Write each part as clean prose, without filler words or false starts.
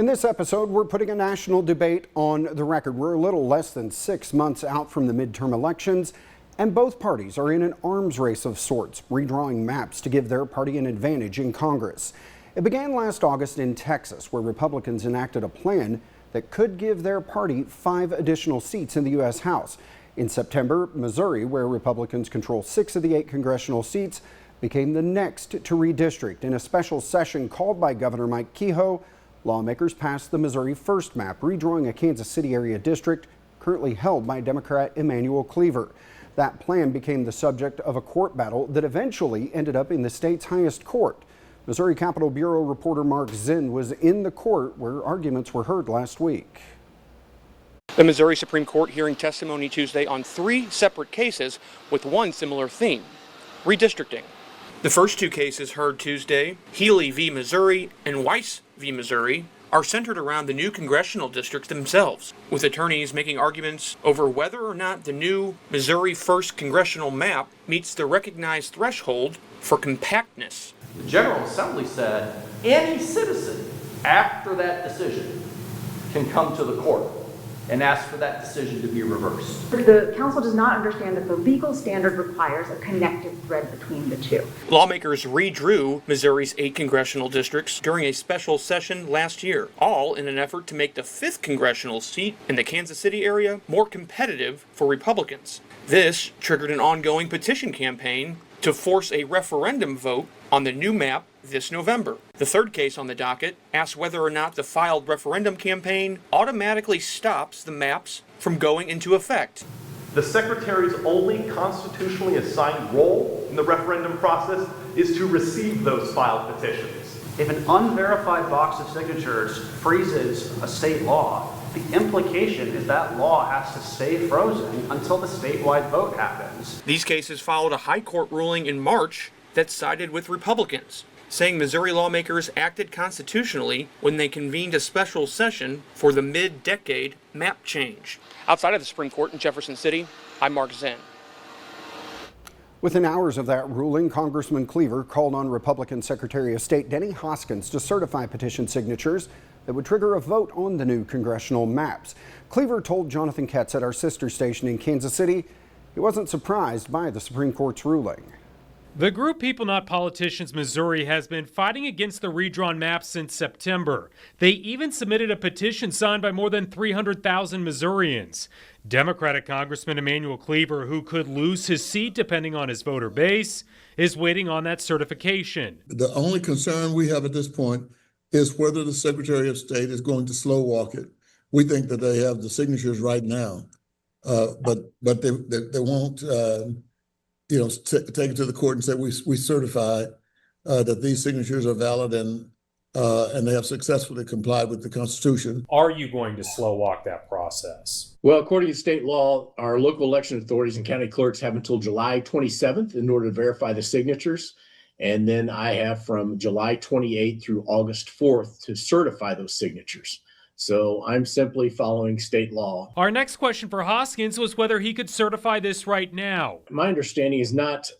In this episode, we're putting a national debate on the record. We're a little less than 6 months out from the midterm elections, and both parties are in an arms race of sorts, redrawing maps to give their party an advantage in Congress. It began last August in Texas, where Republicans enacted a plan that could give their party 5 additional seats in the U.S. House. In September, Missouri, where Republicans control 6 of the 8 congressional seats, became the next to redistrict. In a special session called by Governor Mike Kehoe, lawmakers passed the Missouri First map, redrawing a Kansas City area district currently held by Democrat Emanuel Cleaver. That plan became the subject of a court battle that eventually ended up in the state's highest court. Missouri Capitol Bureau reporter Mark Zinn was in the court where arguments were heard last week. The Missouri Supreme Court hearing testimony Tuesday on 3 separate cases with one similar theme: redistricting. The first 2 cases heard Tuesday, Healy v. Missouri and Weiss v. Missouri, are centered around the new congressional districts themselves, with attorneys making arguments over whether or not the new Missouri First congressional map meets the recognized threshold for compactness. The General Assembly said any citizen after that decision can come to the court and ask for that decision to be reversed. The council does not understand that the legal standard requires a connective thread between the two. Lawmakers redrew Missouri's 8 congressional districts during a special session last year, all in an effort to make the 5th congressional seat in the Kansas City area more competitive for Republicans. This triggered an ongoing petition campaign to force a referendum vote on the new map this November. The third case on the docket asks whether or not the filed referendum campaign automatically stops the maps from going into effect. The Secretary's only constitutionally assigned role in the referendum process is to receive those filed petitions. If an unverified box of signatures freezes a state law, the implication is that law has to stay frozen until the statewide vote happens. These cases followed a high court ruling in March that sided with Republicans, saying Missouri lawmakers acted constitutionally when they convened a special session for the mid-decade map change. Outside of the Supreme Court in Jefferson City, I'm Mark Zinn. Within hours of that ruling, Congressman Cleaver called on Republican Secretary of State Denny Hoskins to certify petition signatures that would trigger a vote on the new congressional maps. Cleaver told Jonathan Ketz at our sister station in Kansas City he wasn't surprised by the Supreme Court's ruling. The group People Not Politicians Missouri has been fighting against the redrawn maps since September. They even submitted a petition signed by more than 300,000 Missourians. Democratic Congressman Emanuel Cleaver, who could lose his seat depending on his voter base, is waiting on that certification. The only concern we have at this point is whether the Secretary of State is going to slow walk it. We think that they have the signatures right now, but they won't take it to the court and say we certify that these signatures are valid and they have successfully complied with the Constitution. Are you going to slow walk that process? Well, according to state law, our local election authorities and county clerks have until July 27th in order to verify the signatures. And then I have from July 28th through August 4th to certify those signatures. So I'm simply following state law. Our next question for Hoskins was whether he could certify this right now. My understanding is not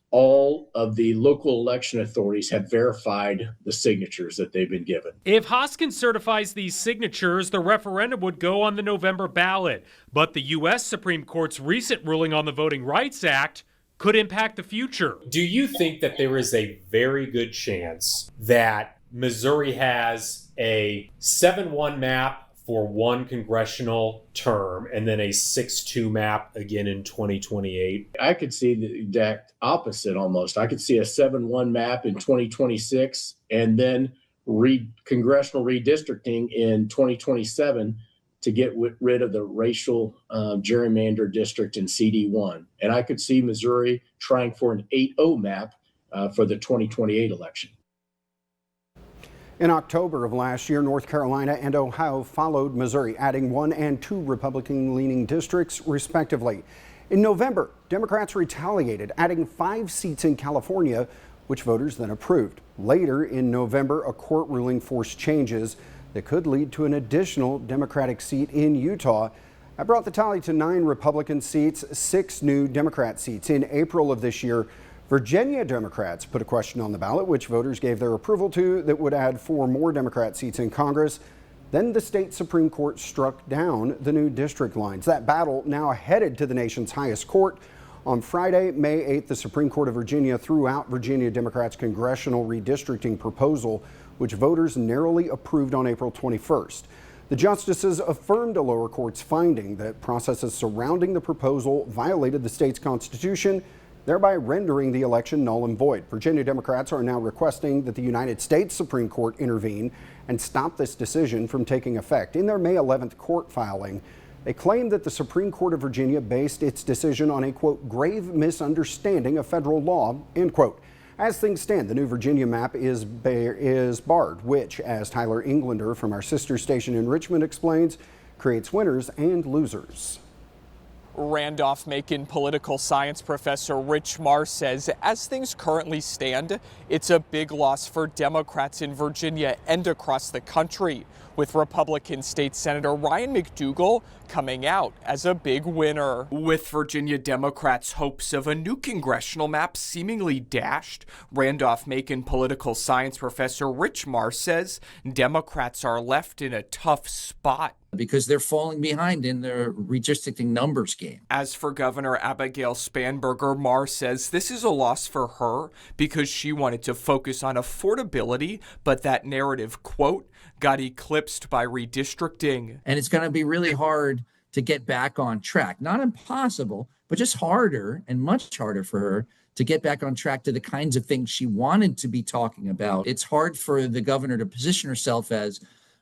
all of the local election authorities have verified the signatures that they've been given. If Hoskins certifies these signatures, the referendum would go on the November ballot. But the U.S. Supreme Court's recent ruling on the Voting Rights Act could impact the future. Do you think that there is a very good chance that Missouri has a 7-1 map for one congressional term and then a 6-2 map again in 2028? I could see the exact opposite almost. I could see a 7-1 map in 2026 and then congressional redistricting in 2027 to get rid of the racial gerrymander district in CD1. And I could see Missouri trying for an 8-0 map for the 2028 election. In October of last year, North Carolina and Ohio followed Missouri, adding 1 and 2 Republican-leaning districts, respectively. In November, Democrats retaliated, adding 5 seats in California, which voters then approved. Later in November, a court ruling forced changes that could lead to an additional Democratic seat in Utah. That brought the tally to 9 Republican seats, 6 new Democrat seats. In April of this year, Virginia Democrats put a question on the ballot, which voters gave their approval to, that would add 4 more Democrat seats in Congress. Then the state Supreme Court struck down the new district lines. That battle now headed to the nation's highest court. On Friday, May 8th, the Supreme Court of Virginia threw out Virginia Democrats' congressional redistricting proposal, which voters narrowly approved on April 21st. The justices affirmed a lower court's finding that processes surrounding the proposal violated the state's constitution, thereby rendering the election null and void. Virginia Democrats are now requesting that the United States Supreme Court intervene and stop this decision from taking effect. In their May 11th court filing, they claim that the Supreme Court of Virginia based its decision on a, quote, grave misunderstanding of federal law, end quote. As things stand, the new Virginia map is barred, which, as Tyler Englander from our sister station in Richmond explains, creates winners and losers. Randolph-Macon political science professor Rich Marr says as things currently stand, it's a big loss for Democrats in Virginia and across the country, with Republican State Senator Ryan McDougal coming out as a big winner. With Virginia Democrats' hopes of a new congressional map seemingly dashed, Randolph-Macon political science professor Rich Marr says Democrats are left in a tough spot because they're falling behind in their redistricting numbers game. As for Governor Abigail Spanberger, Marr says this is a loss for her because she wanted to focus on affordability, but that narrative, quote, got eclipsed by redistricting. And it's going to be really hard to get back on track. Not impossible, but just harder and much harder for her to get back on track to the kinds of things she wanted to be talking about. It's hard for the governor to position herself as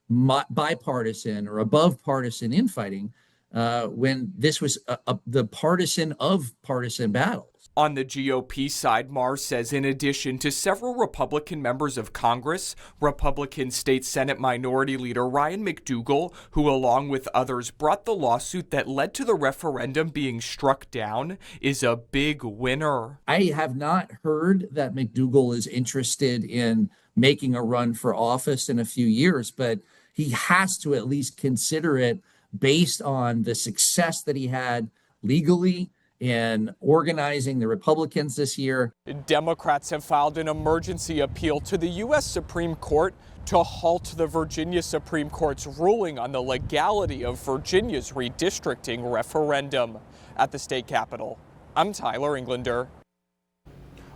bipartisan or above partisan infighting when this was the partisan of partisan battles. On the GOP side, Marr says in addition to several Republican members of Congress, Republican State Senate Minority Leader Ryan McDougal, who along with others brought the lawsuit that led to the referendum being struck down, is a big winner. I have not heard that McDougal is interested in making a run for office in a few years, but he has to at least consider it based on the success that he had legally in organizing the Republicans this year. Democrats have filed an emergency appeal to the U.S. Supreme Court to halt the Virginia Supreme Court's ruling on the legality of Virginia's redistricting referendum. At the state capitol, I'm Tyler Englander.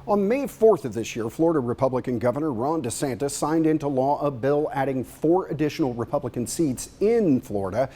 On May 4th of this year, Florida Republican Governor Ron DeSantis signed into law a bill adding 4 additional Republican seats in Florida.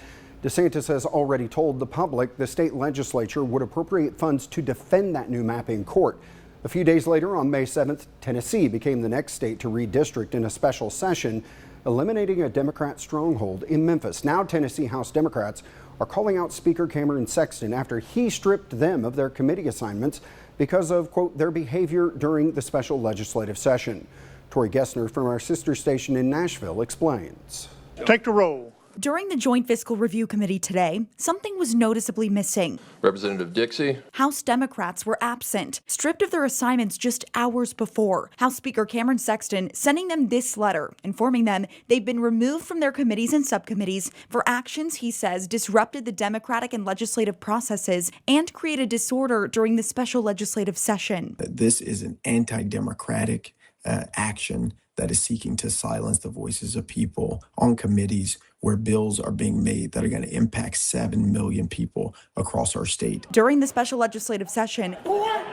DeSantis has already told the public the state legislature would appropriate funds to defend that new map in court. A few days later, on May 7th, Tennessee became the next state to redistrict in a special session, eliminating a Democrat stronghold in Memphis. Now Tennessee House Democrats are calling out Speaker Cameron Sexton after he stripped them of their committee assignments because of, quote, their behavior during the special legislative session. Tori Gessner from our sister station in Nashville explains. Take the roll. During the Joint Fiscal Review Committee today, something was noticeably missing. Representative Dixie. House Democrats were absent, stripped of their assignments just hours before. House Speaker Cameron Sexton sending them this letter, informing them they've been removed from their committees and subcommittees for actions he says disrupted the democratic and legislative processes and created disorder during the special legislative session. This is an anti-democratic action that is seeking to silence the voices of people on committees where bills are being made that are going to impact 7 million people across our state. During the special legislative session,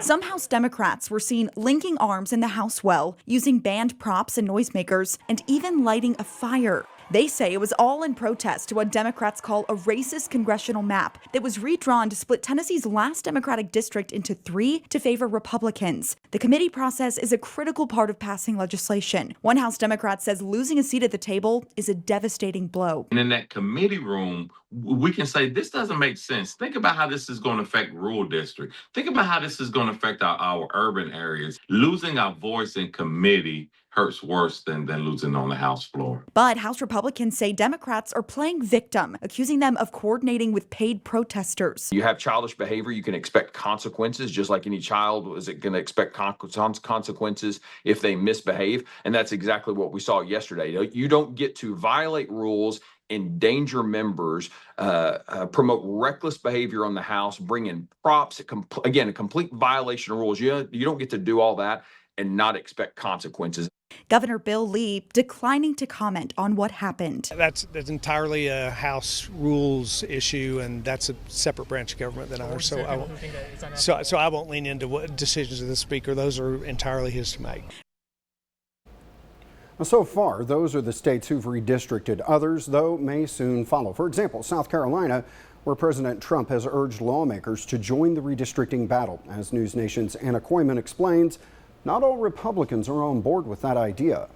some House Democrats were seen linking arms in the House well, using banned props and noisemakers, and even lighting a fire. They say it was all in protest to what Democrats call a racist congressional map that was redrawn to split Tennessee's last Democratic district into 3 to favor Republicans. The committee process is a critical part of passing legislation. One House Democrat says losing a seat at the table is a devastating blow. And in that committee room, we can say this doesn't make sense. Think about how this is going to affect rural districts. Think about how this is going to affect our urban areas. Losing our voice in committee hurts worse than losing on the House floor. But House Republicans say Democrats are playing victim, accusing them of coordinating with paid protesters. You have childish behavior, you can expect consequences, just like any child is going to expect consequences if they misbehave. And that's exactly what we saw yesterday. You don't get to violate rules endanger members, promote reckless behavior on the House, bring in props. Again, a complete violation of rules. You don't get to do all that and not expect consequences. Governor Bill Lee declining to comment on what happened. That's entirely a House rules issue, and that's a separate branch of government than ours. So I won't lean into what decisions of the Speaker. Those are entirely his to make. So far, those are the states who've redistricted. Others, though, may soon follow. For example, South Carolina, where President Trump has urged lawmakers to join the redistricting battle. As News Nation's Anna Koyman explains, not all Republicans are on board with that idea.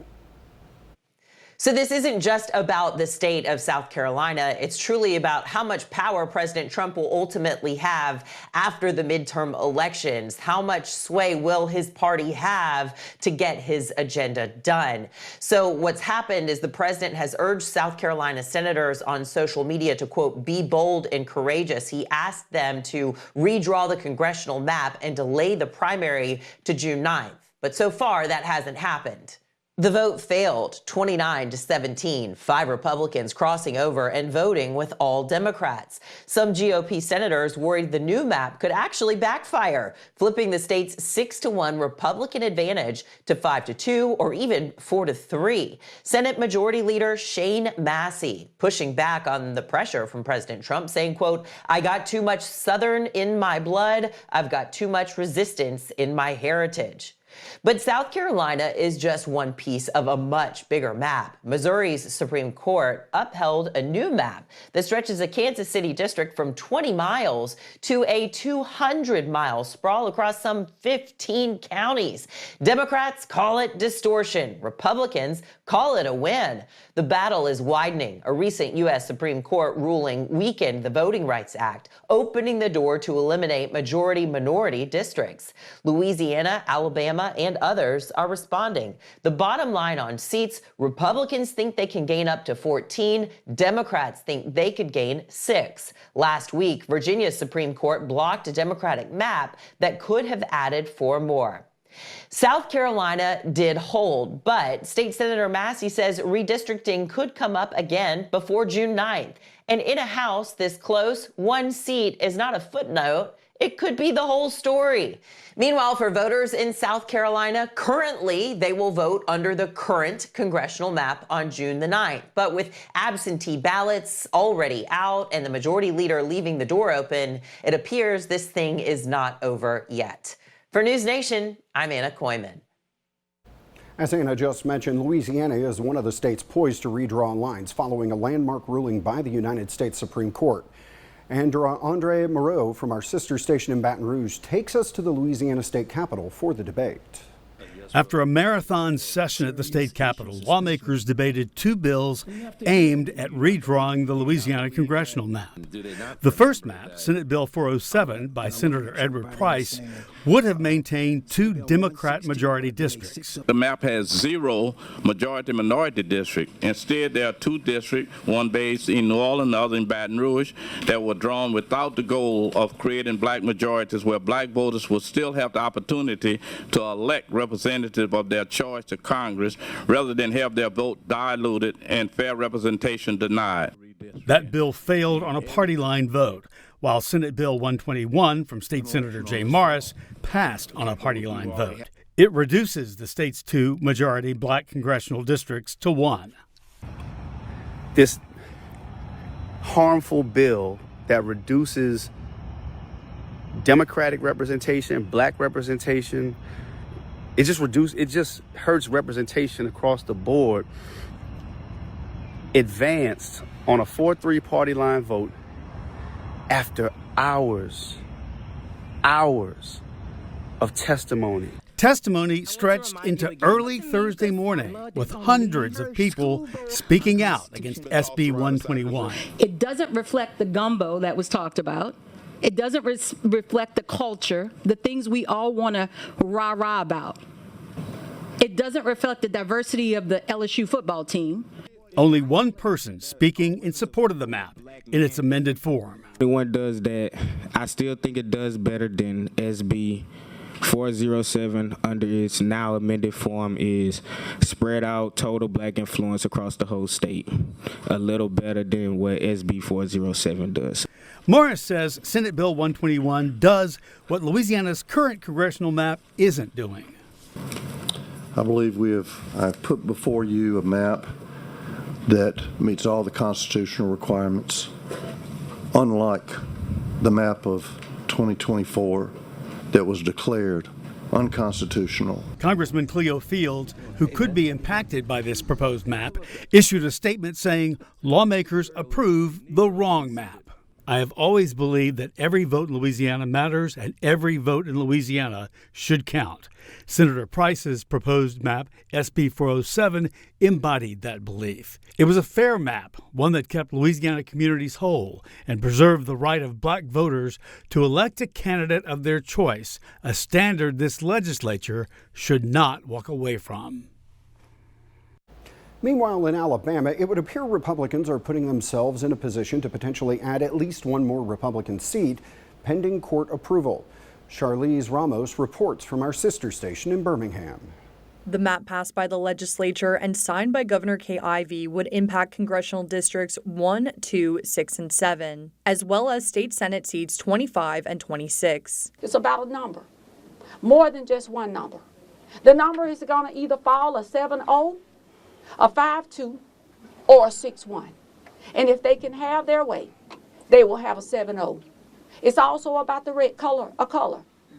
So this isn't just about the state of South Carolina. It's truly about how much power President Trump will ultimately have after the midterm elections. How much sway will his party have to get his agenda done? So what's happened is the president has urged South Carolina senators on social media to, quote, be bold and courageous. He asked them to redraw the congressional map and delay the primary to June 9th. But so far, that hasn't happened. The vote failed 29-17, 5 Republicans crossing over and voting with all Democrats. Some GOP senators worried the new map could actually backfire, flipping the state's 6-1 Republican advantage to 5-2 or even 4-3. Senate Majority Leader Shane Massey pushing back on the pressure from President Trump, saying, quote, I got too much Southern in my blood. I've got too much resistance in my heritage. But South Carolina is just one piece of a much bigger map. Missouri's Supreme Court upheld a new map that stretches a Kansas City district from 20 miles to a 200-mile sprawl across some 15 counties. Democrats call it distortion. Republicans call it a win. The battle is widening. A recent U.S. Supreme Court ruling weakened the Voting Rights Act, opening the door to eliminate majority-minority districts. Louisiana, Alabama, and others are responding. The bottom line on seats, Republicans think they can gain up to 14. Democrats think they could gain 6. Last week, Virginia's Supreme Court blocked a Democratic map that could have added 4 more. South Carolina did hold, but State Senator Massey says redistricting could come up again before June 9th. And in a House this close, one seat is not a footnote. It could be the whole story. Meanwhile, for voters in South Carolina, currently they will vote under the current congressional map on June the 9th. But with absentee ballots already out and the majority leader leaving the door open, it appears this thing is not over yet. For News Nation, I'm Anna Koyman. As Anna just mentioned, Louisiana is one of the states poised to redraw lines following a landmark ruling by the United States Supreme Court. And Andre Moreau from our sister station in Baton Rouge takes us to the Louisiana State Capitol for the debate. After a marathon session at the state capitol, lawmakers debated 2 bills aimed at redrawing the Louisiana congressional map. The first map, Senate Bill 407 by Senator Edward Price, would have maintained 2 Democrat majority districts. The map has 0 majority-minority district. Instead, there are 2 districts, one based in New Orleans, the other in Baton Rouge, that were drawn without the goal of creating black majorities where black voters will still have the opportunity to elect representatives of their choice to Congress rather than have their vote diluted and fair representation denied. That bill failed on a party line vote, while Senate Bill 121 from State Senator Jay Morris passed on a party line vote. It reduces the state's 2 majority black congressional districts to 1. This harmful bill that reduces Democratic representation, black representation, it just hurts representation across the board. Advanced on a 4-3 party line vote after hours of testimony. Testimony stretched into early Thursday morning, with hundreds of people speaking out against SB 121. It doesn't reflect the gumbo that was talked about. It doesn't reflect the culture, the things we all want to rah-rah about. It doesn't reflect the diversity of the LSU football team. Only one person speaking in support of the map in its amended form. When it does that, I still think it does better than SB 407 under its now amended form is spread out total black influence across the whole state, a little better than what SB 407 does. Morris says Senate Bill 121 does what Louisiana's current congressional map isn't doing. I believe I've put before you a map that meets all the constitutional requirements, unlike the map of 2024 that was declared unconstitutional. Congressman Cleo Fields, who could be impacted by this proposed map, issued a statement saying lawmakers approve the wrong map. I have always believed that every vote in Louisiana matters and every vote in Louisiana should count. Senator Price's proposed map, SB 407, embodied that belief. It was a fair map, one that kept Louisiana communities whole and preserved the right of black voters to elect a candidate of their choice, a standard this legislature should not walk away from. Meanwhile, in Alabama, it would appear Republicans are putting themselves in a position to potentially add at least one more Republican seat pending court approval. Charlize Ramos reports from our sister station in Birmingham. The map passed by the legislature and signed by Governor Kay Ivey would impact congressional districts 1, 2, 6, and 7, as well as state Senate seats 25 and 26. It's about a number, more than just one number. The number is going to either fall a 7-0, a 5-2, or a 6-1. And if they can have their way, they will have a 7-0. It's also about the red color,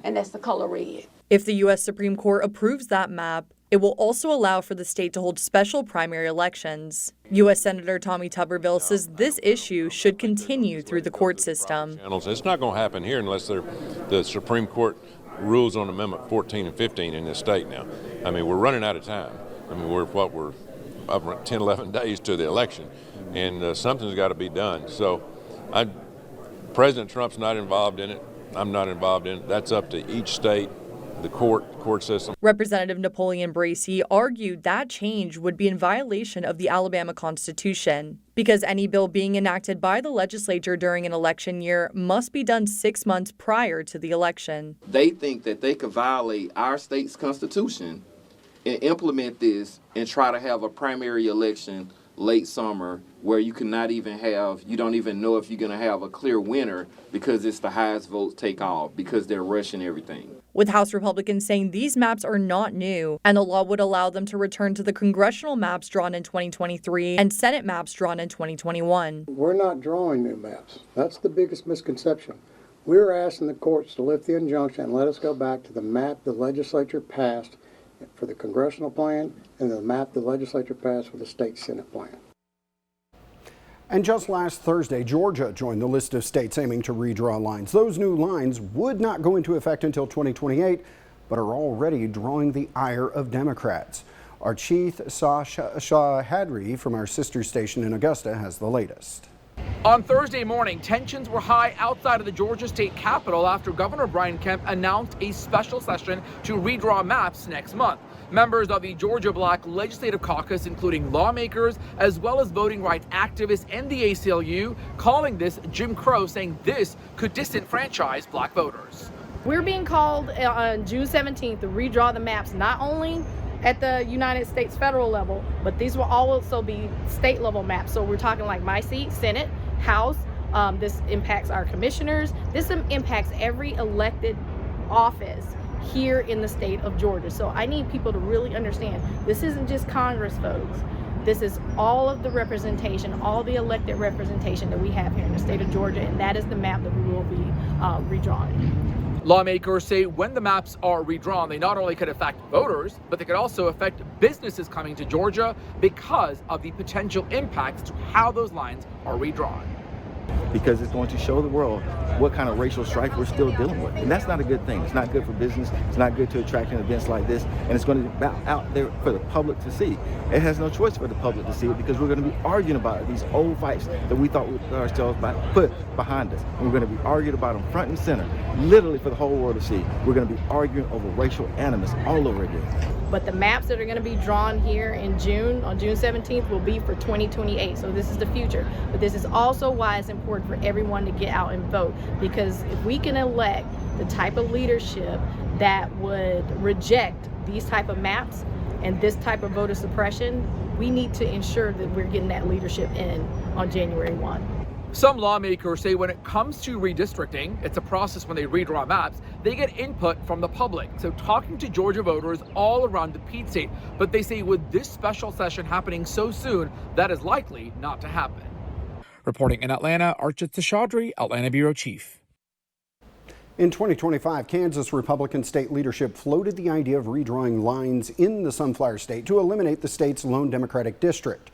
and that's the color red. If the U.S. Supreme Court approves that map, it will also allow for the state to hold special primary elections. U.S. Senator Tommy Tuberville says this issue should continue through the court system. It's not going to happen here unless the Supreme Court rules on Amendment 14 and 15 in this state now. I mean, we're running out of time. I mean, we're 10, 11 days to the election, and something's got to be done. So President Trump's not involved in it. I'm not involved in it. That's up to each state, the court system. Representative Napoleon Bracey argued that change would be in violation of the Alabama Constitution because any bill being enacted by the legislature during an election year must be done 6 months prior to the election. They think that they could violate our state's constitution and implement this and try to have a primary election late summer where you don't even know if you're going to have a clear winner because it's the highest votes take all because they're rushing everything. With House Republicans saying these maps are not new and the law would allow them to return to the congressional maps drawn in 2023 and Senate maps drawn in 2021. We're not drawing new maps. That's the biggest misconception. We're asking the courts to lift the injunction and let us go back to the map the legislature passed for the congressional plan and the map the legislature passed for the state Senate plan. And just last Thursday, Georgia joined the list of states aiming to redraw lines. Those new lines would not go into effect until 2028, but are already drawing the ire of Democrats. Our chief, Shah Hadri from our sister station in Augusta, has the latest. On Thursday morning, tensions were high outside of the Georgia state capitol after Governor Brian Kemp announced a special session to redraw maps next month. Members of the Georgia Black Legislative Caucus, including lawmakers as well as voting rights activists and the ACLU, calling this Jim Crow, saying this could disenfranchise black voters. We're being called on June 17th to redraw the maps, not only at the United States federal level, but these will also be state level maps. So we're talking like my seat, Senate, House. This impacts our commissioners. This impacts every elected office here in the state of Georgia. So I need people to really understand this isn't just Congress, folks. This is all of the representation, all the elected representation that we have here in the state of Georgia, and that is the map that we will be redrawing. Lawmakers say when the maps are redrawn, they not only could affect voters, but they could also affect businesses coming to Georgia because of the potential impacts to how those lines are redrawn. Because it's going to show the world what kind of racial strife we're still dealing with. And that's not a good thing. It's not good for business. It's not good to attract events like this. And it's going to be out there for the public to see. It has no choice for the public to see it because we're going to be arguing about these old fights that we thought we ourselves put behind us. And we're going to be arguing about them front and center, literally for the whole world to see. We're going to be arguing over racial animus all over again. But the maps that are going to be drawn here in June, on June 17th, will be for 2028. So this is the future. But this is also why it's important for everyone to get out and vote. Because if we can elect the type of leadership that would reject these type of maps and this type of voter suppression, we need to ensure that we're getting that leadership in on January 1. Some lawmakers say when it comes to redistricting, it's a process when they redraw maps, they get input from the public. So talking to Georgia voters all around the Peach State, but they say with this special session happening so soon, that is likely not to happen. Reporting in Atlanta, Archit Seshadri, Atlanta Bureau Chief. In 2025, Kansas Republican state leadership floated the idea of redrawing lines in the Sunflower State to eliminate the state's lone Democratic district.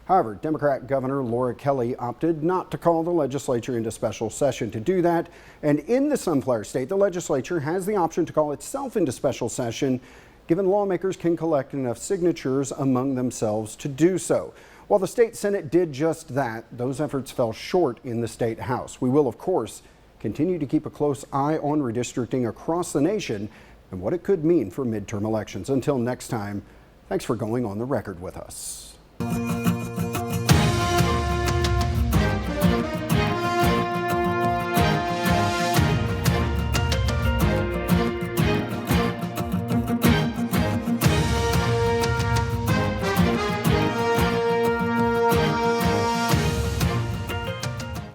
However, Democrat Governor Laura Kelly opted not to call the legislature into special session to do that. And in the Sunflower State, the legislature has the option to call itself into special session, given lawmakers can collect enough signatures among themselves to do so. While the state Senate did just that, those efforts fell short in the state House. We will, of course, continue to keep a close eye on redistricting across the nation and what it could mean for midterm elections. Until next time, thanks for going on the record with us.